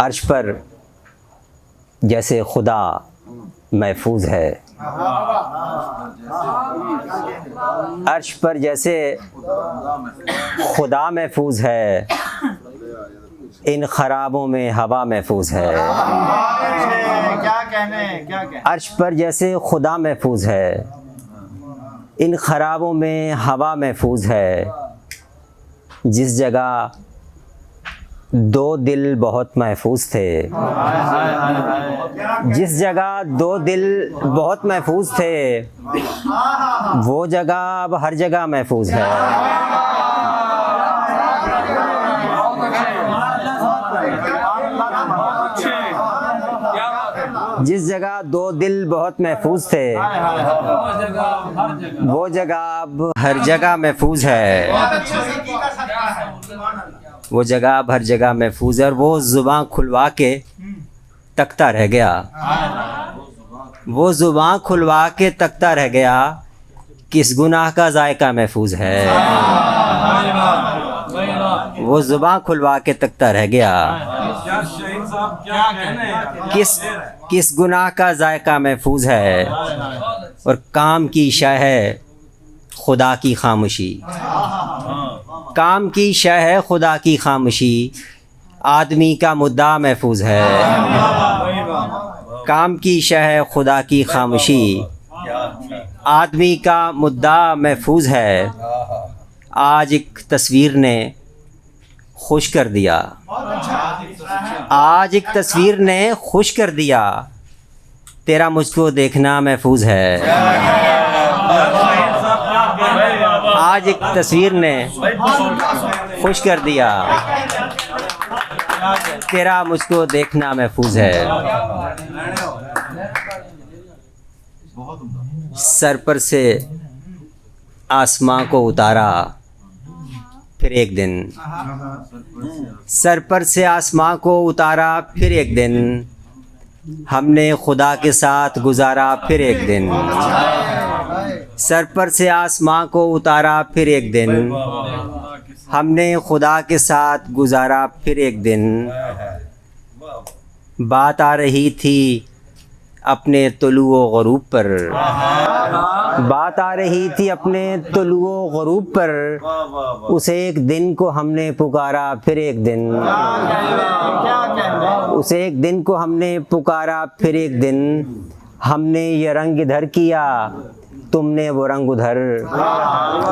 عرش پر جیسے خدا محفوظ ہے، عرش پر جیسے خدا محفوظ ہے، ان خرابوں میں ہوا محفوظ ہے۔ عرش پر جیسے خدا محفوظ ہے، ان خرابوں میں ہوا محفوظ ہے۔ جس جگہ دو دل بہت محفوظ تھے، جس جگہ دو دل بہت محفوظ تھے، وہ جگہ اب ہر جگہ محفوظ ہے۔ جس جگہ دو دل بہت محفوظ تھے، وہ جگہ اب ہر جگہ محفوظ ہے۔ وہ جگہ اب ہر جگہ محفوظ ہے، اور وہ زباں کھلوا کے تکتا رہ گیا، وہ زباں کھلوا کے تکتا رہ گیا، کس گناہ کا ذائقہ محفوظ ہے۔ وہ زباں کھلوا کے تکتا رہ گیا، کس گناہ کا ذائقہ محفوظ ہے۔ اور کام کی شے ہے خدا کی خاموشی، کام کی شے ہے خدا کی خاموشی، آدمی کا مدعا محفوظ ہے۔ کام کی شے ہے خدا کی خاموشی، آدمی کا مدعا محفوظ ہے۔ آج ایک تصویر نے خوش کر دیا، آج ایک تصویر نے خوش کر دیا، تیرا مجھ کو دیکھنا محفوظ ہے۔ آج ایک تصویر نے خوش کر دیا، تیرا مجھ کو دیکھنا محفوظ ہے۔ سر پر سے آسماں کو اتارا پھر ایک دن، سر پر سے آسماں کو اتارا پھر ایک دن، ہم نے خدا کے ساتھ گزارا پھر ایک دن۔ سر پر سے آسماں کو اتارا پھر ایک دن، ہم نے خدا کے ساتھ گزارا پھر ایک دن۔ بات آ رہی تھی اپنے طلوع و غروب پر، بات آ رہی تھی اپنے طلوع و غروب پر، اس ایک دن کو ہم نے پکارا پھر ایک دن، اس ایک دن کو ہم نے پکارا پھر ایک دن۔ ہم نے یہ رنگ ادھر کیا، تم نے وہ رنگ ادھر،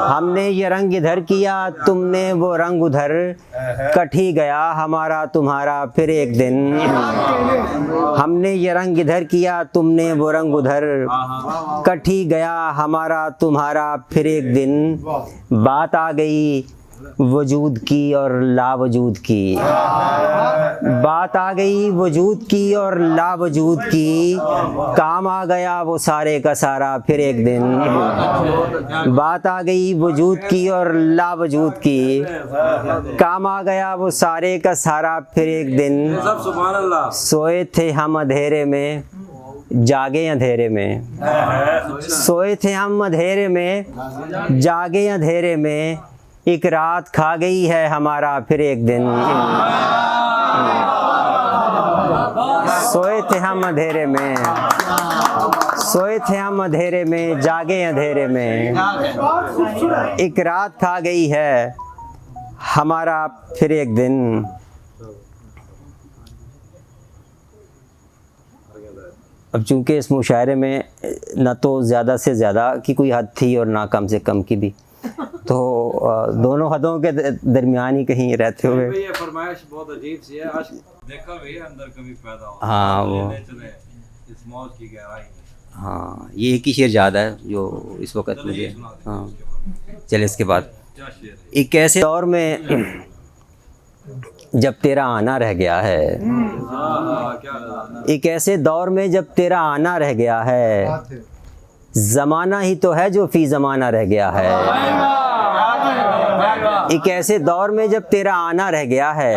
ہم نے یہ رنگ ادھر کیا، تم نے وہ رنگ ادھر، کٹ ہی گیا ہمارا تمہارا پھر ایک دن۔ ہم نے یہ رنگ ادھر کیا، تم نے وہ رنگ ادھر، کٹ ہی گیا ہمارا تمہارا پھر ایک دن۔ بات آ گئی وجود کی اور لا وجود کی، بات آ گئی وجود کی اور لا وجود کی، کام آ گیا وہ سارے کا سارا پھر ایک دن۔ بات آ گئی وجود کی اور لا وجود کی، کام آ گیا وہ سارے کا سارا پھر ایک دن۔ سوئے تھے ہم اندھیرے میں، جاگے اندھیرے میں، سوئے تھے ہم اندھیرے میں، جاگے اندھیرے میں، ایک رات کھا گئی ہے ہمارا پھر ایک دن۔ سوئے تھے ہم اندھیرے میں، سوئے تھے ہم اندھیرے میں، جاگے اندھیرے میں، ایک رات کھا گئی ہے ہمارا پھر ایک دن۔ اب چونکہ اس مشاعرے میں نہ تو زیادہ سے زیادہ کی کوئی حد تھی اور نہ کم سے کم کی بھی، تو دونوں حدوں کے درمیان ہی کہیں رہتے ہوئے یہ فرمائش بہت عجیب سی ہے، دیکھا بھی اندر کبھی پیدا ہو۔ ہاں وہ اس موت کی گہرائی میں، ہاں یہ ایک ہی شعر یاد ہے جو اس وقت مجھے، ہاں چلے اس کے بعد ایک ایسے دور میں جب تیرا آنا رہ گیا ہے، ایک ایسے دور میں جب تیرا آنا رہ گیا ہے، زمانہ ہی تو ہے جو فی زمانہ رہ گیا ہے۔ ایک ایسے دور میں جب تیرا آنا رہ گیا ہے،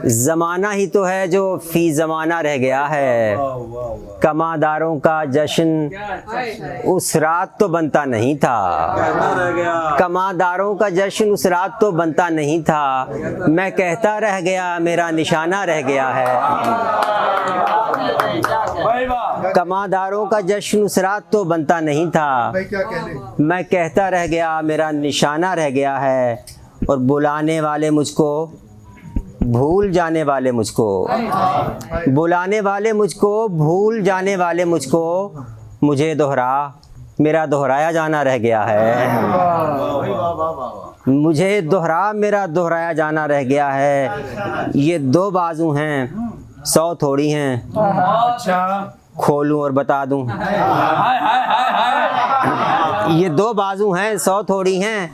زمانہ ہی تو ہے جو فی زمانہ رہ گیا ہے، کماداروں کا جشن اس رات تو بنتا نہیں تھا، کماداروں کا جشن اس رات تو بنتا نہیں تھا، میں کہتا رہ گیا میرا نشانہ رہ گیا ہے، کماداروں کا جشن اس رات تو بنتا نہیں تھا، میں کہتا رہ گیا میرا نشانہ رہ گیا ہے، اور بلانے والے مجھ کو بھول جانے والے مجھ کو، بلانے والے مجھ کو بھول جانے والے مجھ کو، مجھے دوہرا میرا دہرایا جانا رہ گیا ہے، مجھے دوہرا میرا دہرایا جانا رہ گیا ہے، یہ دو بازو ہیں 100 تھوڑی ہیں، کھولوں اور بتا دوں، یہ دو بازو ہیں 100 تھوڑی ہیں،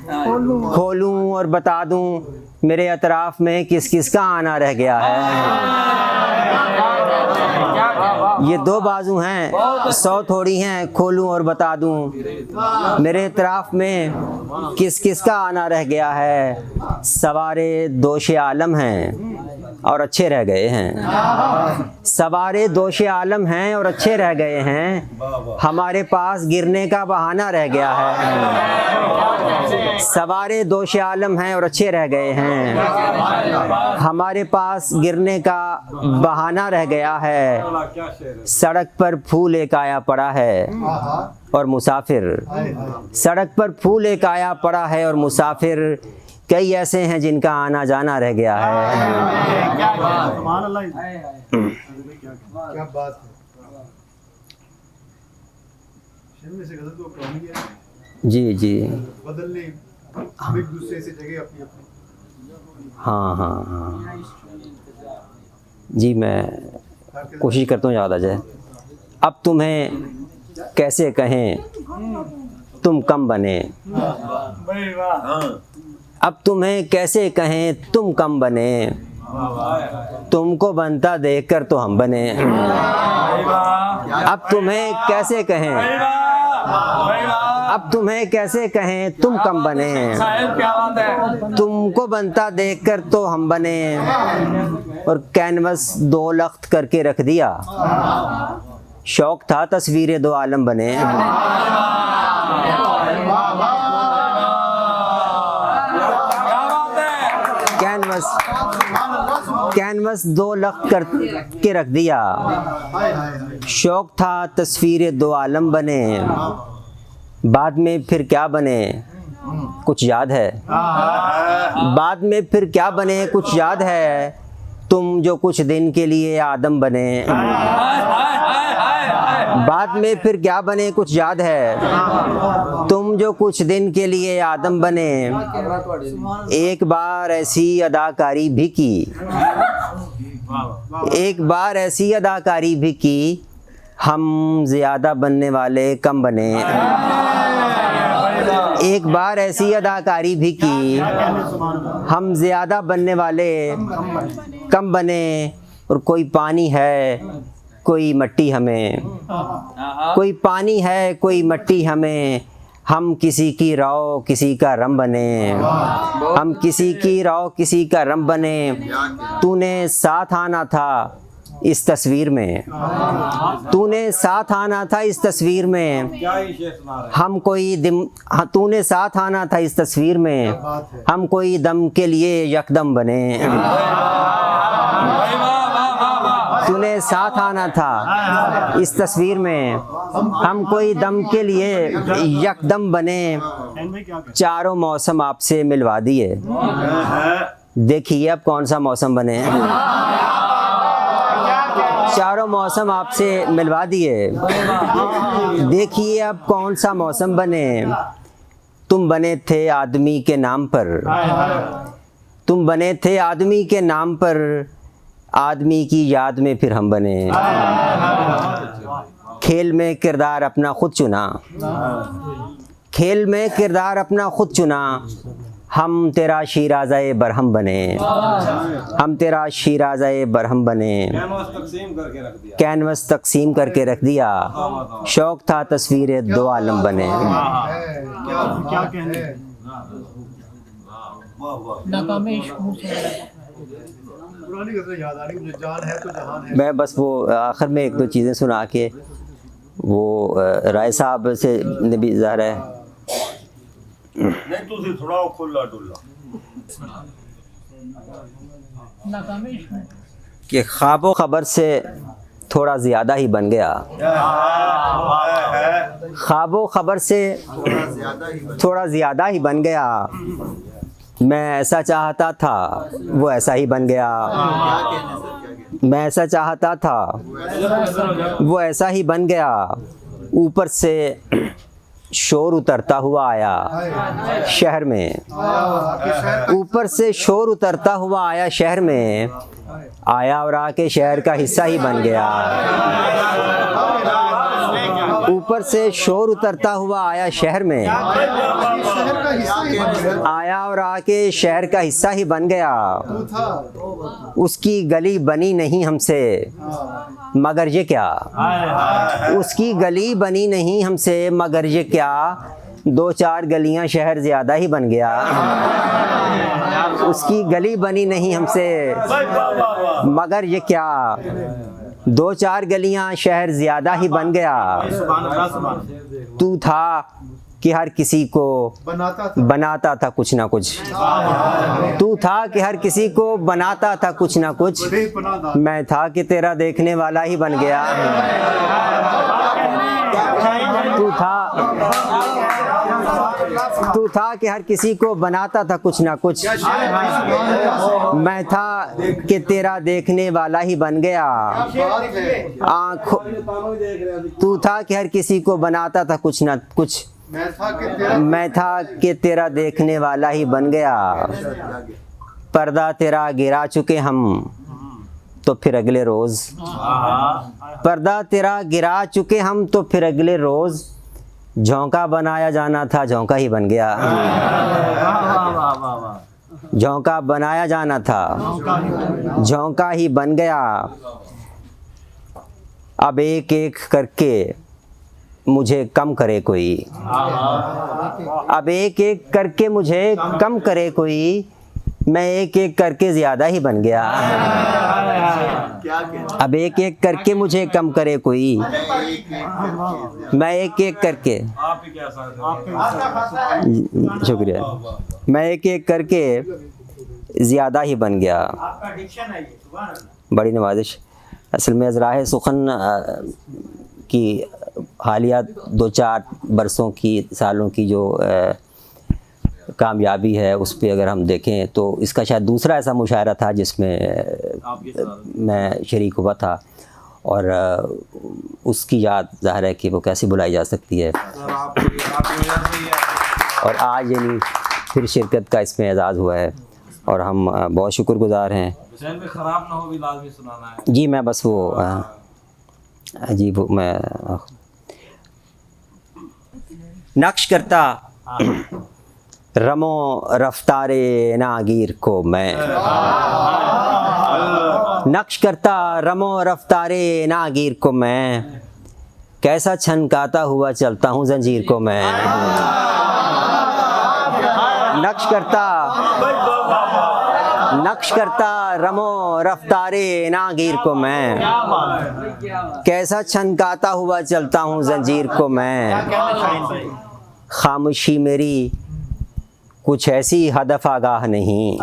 کھولوں اور بتا دوں، میرے اطراف میں کس کس کا آنا رہ گیا ہے، یہ دو بازو ہیں 100 تھوڑی ہیں، کھولوں اور بتا دوں، میرے اطراف میں کس کس کا آنا رہ گیا ہے، سوارے دوش عالم ہیں اور اچھے رہ گئے ہیں، سوارے دوش عالم ہیں اور اچھے رہ گئے ہیں، ہمارے پاس گرنے کا بہانہ رہ گیا ہے، سوارے دوش عالم ہیں اور اچھے رہ گئے ہیں، ہمارے پاس گرنے کا بہانہ رہ گیا ہے، سڑک پر پھول ایک آیا پڑا ہے اور مسافر، سڑک پر پھول ایک آیا پڑا ہے اور مسافر، کئی ایسے ہیں جن کا آنا جانا رہ گیا ہے، کیا بات ہے، جی جی بدلنے ایک دوسرے سے جگہ اپنی اپنی، ہاں ہاں ہاں جی، میں کوشش کرتا ہوں یاد آ جائے، اب تمہیں کیسے کہیں تم کم بنے، اب تمہیں کیسے کہیں تم کم بنے، تم کو بنتا دیکھ کر تو ہم بنے، اب تمہیں کیسے کہیں، اب تمہیں کیسے کہیں تم کم بنے، تم کو بنتا دیکھ کر تو ہم بنے، اور کینوس 2 لخت کر کے رکھ دیا، شوق تھا تصویر 2 عالم بنے، کینوس 2 لخت کر کے رکھ دیا، شوق تھا تصویر 2 عالم بنے، بعد میں پھر کیا بنے کچھ یاد ہے، بعد میں پھر کیا بنے کچھ یاد ہے، تم جو کچھ دن کے لیے آدم بنے، بعد میں پھر کیا بنے کچھ یاد ہے، تم جو کچھ دن کے لیے آدم بنے، ایک بار ایسی اداکاری بھی کی، ایک بار ایسی اداکاری بھی کی، ہم زیادہ بننے والے کم بنے، ایک بار ایسی اداکاری بھی کی، ہم زیادہ بننے والے کم بنے، اور کوئی پانی ہے کوئی مٹی ہمیں، کوئی پانی ہے کوئی مٹی ہمیں، ہم کسی کی رو کسی کا رم بنے، ہم کسی کی رو کسی کا رم بنے، تو نے ساتھ آنا تھا اس تصویر میں، تو نے ساتھ آنا تھا اس تصویر میں، ہم کوئی تو نے ساتھ آنا تھا اس تصویر میں، ہم کوئی دم کے لیے یکدم بنے، تو نے ساتھ آنا تھا اس تصویر میں، ہم کوئی دم کے لیے یکدم بنے، چاروں موسم آپ سے ملوا دیے، دیکھیے اب کون سا موسم بنے، چاروں موسم آپ سے ملوا دیے، دیکھیے اب کون سا موسم بنے، تم بنے تھے آدمی کے نام پر، تم بنے تھے آدمی کے نام پر، آدمی کی یاد میں پھر ہم بنے، کھیل میں کردار اپنا خود چنا، کھیل میں کردار اپنا خود چنا، ہم تیرا شیرازۂ برہم بنے، ہم تیرا شیرازۂ برہم بنے، کینوس تقسیم کر کے رکھ دیا، شوق تھا تصویر 2 عالم بنے، کیا کہنے، ناکامی عشق سے پرانی غزلیں یاد آ رہی مجھے، جان ہے تو جہان ہے. میں بس وہ آخر میں ایک دو چیزیں سنا کے وہ رائے صاحب سے نے بھی ظاہر ہے نہیں تسی تھوڑا کھلا ڈلا ناکامی عشق کہ خواب و خبر سے تھوڑا زیادہ ہی بن گیا. خواب و خبر سے تھوڑا زیادہ ہی بن گیا. میں ایسا چاہتا تھا وہ ایسا ہی بن گیا. میں ایسا چاہتا تھا وہ ایسا ہی بن گیا. اوپر سے شور اترتا ہوا آیا شہر میں. اوپر سے شور اترتا ہوا آیا شہر میں. آیا اور آ کے شہر کا حصہ ہی بن گیا. اوپر سے شور اترتا ہوا آیا شہر میں. آیا اور آ کے شہر کا حصہ ہی بن گیا. اس کی گلی بنی نہیں ہم سے مگر یہ کیا. اس کی گلی بنی نہیں ہم سے مگر یہ کیا. دو چار گلیاں شہر زیادہ ہی بن گیا. اس کی گلی بنی نہیں ہم سے مگر یہ کیا. دو چار گلیاں شہر زیادہ ہی بن گیا. تو تھا کہ ہر کسی کو بناتا تھا کچھ نہ کچھ. تو تھا کہ ہر کسی کو بناتا تھا کچھ نہ کچھ. میں تھا کہ تیرا دیکھنے والا ہی بن گیا. تو تھا کہ ہر کسی کو بناتا تھا کچھ نہ کچھ. میں تھا کہ تیرا دیکھنے والا ہی بن گیا. تو تھا کہ ہر کسی کو بناتا تھا کچھ نہ کچھ. میں تھا کہ تیرا دیکھنے والا ہی بن گیا. پردہ تیرا گرا چکے ہم تو پھر اگلے روز. پردہ تیرا گرا چکے ہم تو پھر اگلے روز. جھونکا بنایا جانا تھا جھونکا ہی بن گیا. جھونکا بنایا جانا تھا جھونکا ہی بن گیا. اب ایک ایک کر کے مجھے کم کرے کوئی. اب ایک ایک کر کے مجھے کم کرے کوئی. میں ایک ایک کر کے زیادہ ہی بن گیا. اب ایک ایک کر کے مجھے کم کرے کوئی. میں ایک ایک کر کے شکریہ. میں ایک ایک کر کے زیادہ ہی بن گیا. بڑی نوازش. اصل میں ازراہ سخن کی حالیہ دو چار برسوں کی سالوں کی جو کامیابی ہے اس پہ اگر ہم دیکھیں تو اس کا شاید دوسرا ایسا مشاعرہ تھا جس میں میں شریک ہوا تھا. اور اس کی یاد ظاہر ہے کہ وہ کیسی بلائی جا سکتی ہے. اور آج یعنی پھر شرکت کا اس میں اعزاز ہوا ہے اور ہم بہت شکر گزار ہیں. خراب نہ ہو بھی لازمی سنانا ہے. جی میں بس وہ جی وہ میں نقش کرتا رمو رفتار ناگیر کو میں. نقش کرتا رمو رفتار ناگیر کو میں. کیسا چھنکاتا ہوا چلتا ہوں زنجیر کو میں. نقش کرتا رمو رفتار ناگیر کو میں. کیسا چھنکاتا ہوا چلتا ہوں زنجیر کو میں. خاموشی میری کچھ ایسی ہدف آگاہ نہیں.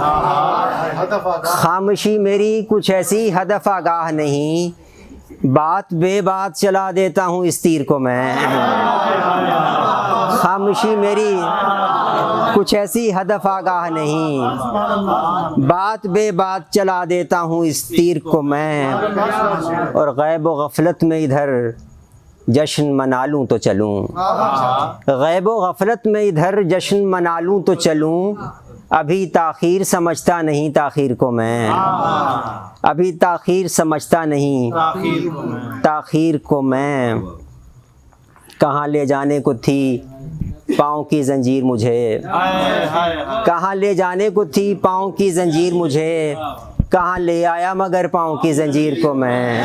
خاموشی میری کچھ ایسی ہدف آگاہ نہیں. بات بے بات چلا دیتا ہوں اس تیر کو میں. خاموشی میری کچھ ایسی ہدف آگاہ نہیں. بات بے بات چلا دیتا ہوں اس تیر کو میں. اور غیب و غفلت میں ادھر جشن منا لوں تو چلوں. غیب و غفلت میں ادھر جشن منا لوں تو چلوں. ابھی تاخیر سمجھتا نہیں تاخیر کو میں. ابھی تاخیر سمجھتا نہیں تاخیر کو میں. کہاں لے جانے کو تھی پاؤں کی زنجیر مجھے. کہاں لے جانے کو تھی پاؤں کی زنجیر مجھے. کہاں لے آیا مگر پاؤں کی زنجیر کو میں.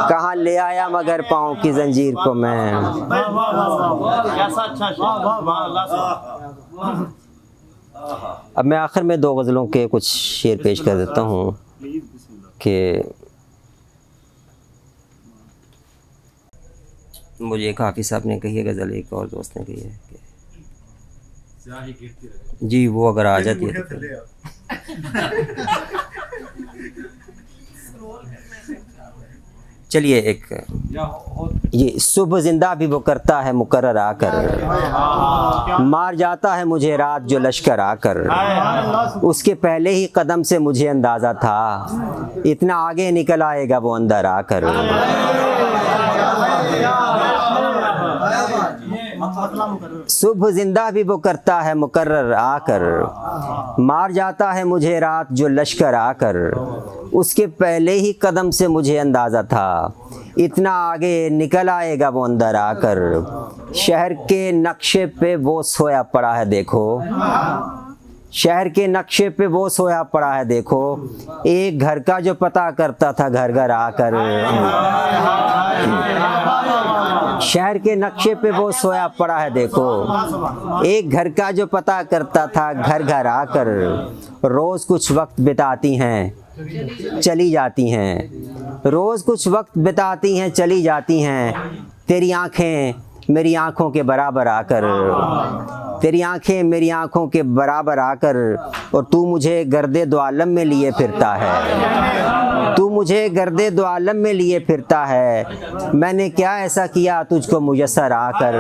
کہاں لے آیا مگر پاؤں کی زنجیر کو میں. اب میں آخر میں 2 غزلوں کے کچھ شعر پیش کر دیتا ہوں کہ مجھے ایک حافظ صاحب نے کہی ہے غزل، ایک اور دوست نے کہی ہے کہ سیاہی گرتی رہے. جی وہ اگر آ جاتی ہے تو تھلے آپ چلیے ایک یا یہ صبح زندہ بھی وہ کرتا ہے مقرر آ کر، مار جاتا ہے مجھے رات جو لشکر آ کر، اس کے پہلے ہی قدم سے مجھے اندازہ تھا اتنا آگے نکل آئے گا وہ اندر آ کر۔ صبح زندہ بھی وہ کرتا ہے مقرر آ کر، مار جاتا ہے مجھے رات جو لشکر آ کر، اس کے پہلے ہی قدم سے مجھے اندازہ تھا اتنا آگے نکل آئے گا وہ اندر آ کر۔ شہر کے نقشے پہ وہ سویا پڑا ہے دیکھو، شہر کے نقشے پہ وہ سویا پڑا ہے دیکھو، ایک گھر کا جو پتہ کرتا تھا گھر گھر آ کر۔ شہر کے نقشے پہ وہ سویا پڑا ہے دیکھو، ایک گھر کا جو پتہ کرتا تھا گھر گھر آ کر۔ روز کچھ وقت بتاتی ہیں چلی جاتی ہیں، روز کچھ وقت بتاتی ہیں چلی جاتی ہیں، تیری آنکھیں میری آنکھوں کے برابر آ کر، تیری آنکھیں میری آنکھوں کے برابر آ کر، اور تو مجھے گرد دو عالم میں لیے پھرتا ہے، تو مجھے گرد دو عالم میں لیے پھرتا ہے، میں نے کیا ایسا کیا تجھ کو میسر آ کر۔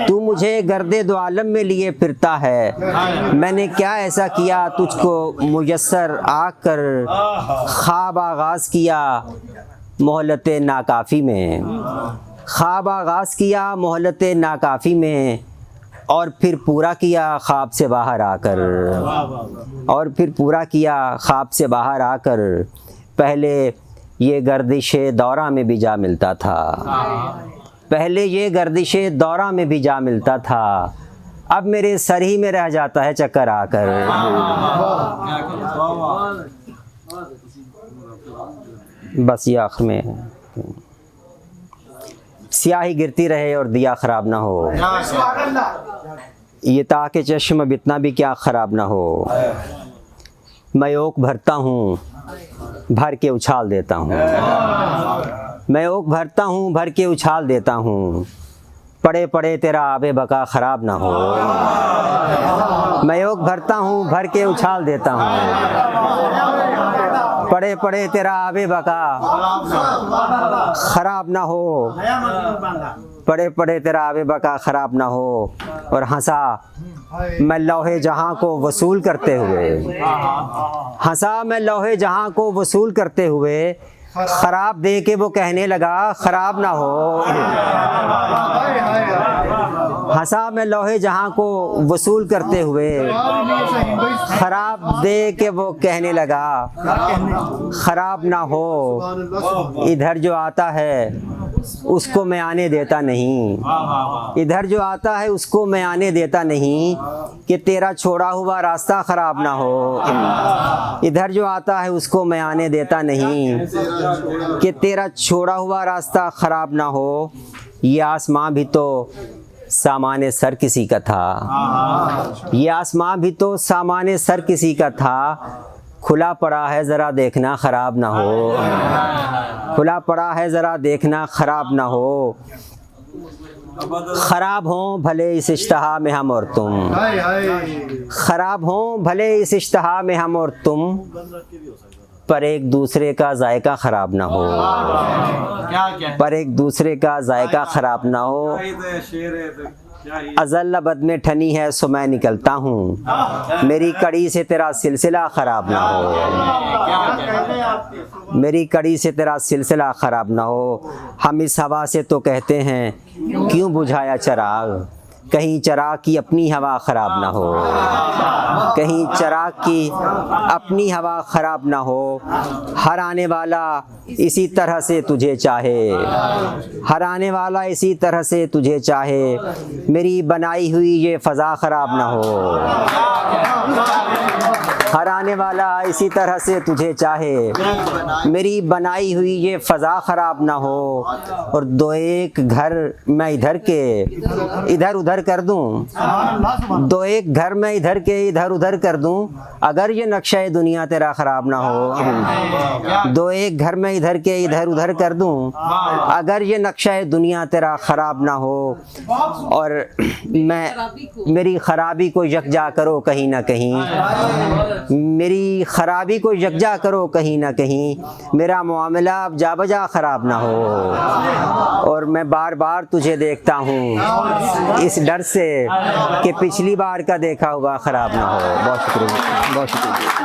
تو مجھے گرد دو عالم میں لیے پھرتا ہے، میں نے کیا ایسا کیا تجھ کو میسر آ کر۔ خواب آغاز کیا مہلت ناکافی میں، خواب آغاز کیا مہلت ناکافی میں، اور پھر پورا کیا خواب سے باہر آ کر، اور پھر پورا کیا خواب سے باہر آ کر۔ پہلے یہ گردش دورہ میں بھی جا ملتا تھا، پہلے یہ گردش دورہ میں بھی جا ملتا تھا، اب میرے سر ہی میں رہ جاتا ہے چکر آ کر۔ بس یہ آخر میں سیاہی گرتی رہے اور دیا خراب نہ ہو، یہ تاکہ چشم اب اتنا بھی کیا خراب نہ ہو۔ میں اوک بھرتا ہوں بھر کے اچھال دیتا ہوں، میں اوک بھرتا ہوں بھر کے اچھال دیتا ہوں، پڑے پڑے تیرا آب بقا خراب نہ ہو۔ میں اوک بھرتا ہوں بھر کے اچھال دیتا ہوں، پڑے پڑے تیرا آب بقا خراب نہ ہو، پڑے پڑے تیرا آب بقا خراب نہ ہو۔ اور ہنسا میں لوح جہاں کو وصول کرتے ہوئے، ہنسا میں لوح جہاں کو وصول کرتے ہوئے، خراب دے کے وہ کہنے لگا خراب نہ ہو۔ ہنسا میں لوح جہاں کو وصول کرتے ہوئے، خراب دے کے وہ کہنے لگا خراب نہ ہو۔ ادھر جو آتا ہے اس کو میں آنے دیتا نہیں، ادھر جو آتا ہے اس کو میں آنے دیتا نہیں، کہ تیرا چھوڑا ہوا راستہ خراب نہ ہو۔ ادھر جو آتا ہے اس کو میں آنے دیتا نہیں، کہ تیرا چھوڑا ہوا راستہ خراب نہ ہو۔ یہ آسماں بھی تو سامان سر کسی کا تھا، یہ آسماں بھی تو سامان سر کسی کا تھا، کھلا پڑا ہے ذرا دیکھنا خراب نہ ہو، کھلا پڑا ہے ذرا دیکھنا خراب نہ ہو۔ خراب ہوں بھلے اس اشتہا میں ہم اور تم، خراب ہوں بھلے اس اشتہا میں ہم اور تم، پر ایک دوسرے کا ذائقہ خراب نہ ہو، پر ایک دوسرے کا ذائقہ خراب نہ ہو۔ ازل بد میں ٹھنی ہے سو میں نکلتا ہوں، میری کڑی سے تیرا سلسلہ خراب نہ ہو، میری کڑی سے تیرا سلسلہ خراب نہ ہو۔ ہم اس ہوا سے تو کہتے ہیں کیوں بجھایا چراغ، کہیں چراغ کی اپنی ہوا خراب نہ ہو، کہیں چراغ کی اپنی ہوا خراب نہ ہو۔ ہر آنے والا اسی طرح سے تجھے چاہے، ہر آنے والا اسی طرح سے تجھے چاہے، میری بنائی ہوئی یہ فضا خراب نہ ہو۔ ہر آنے والا اسی طرح سے تجھے چاہے، میری بنائی ہوئی یہ فضا خراب نہ ہو، اور دو ایک گھر میں ادھر کے ادھر ادھر کر دوں، دو ایک گھر میں ادھر کے ادھر ادھر کر دوں، اگر یہ نقشہ دنیا تیرا خراب نہ ہو، دو ایک گھر میں ادھر کے ادھر ادھر کر دوں، اگر یہ نقشہ دنیا تیرا خراب نہ ہو، اور میری خرابی کو یکجا کرو کہیں نہ کہیں، میری خرابی کو یکجا کرو کہیں نہ کہیں، میرا معاملہ اب جا بجا خراب نہ ہو، اور میں بار بار تجھے دیکھتا ہوں اس ڈر سے کہ پچھلی بار کا دیکھا ہوا خراب نہ ہو۔ بہت شکریہ، بہت شکریہ۔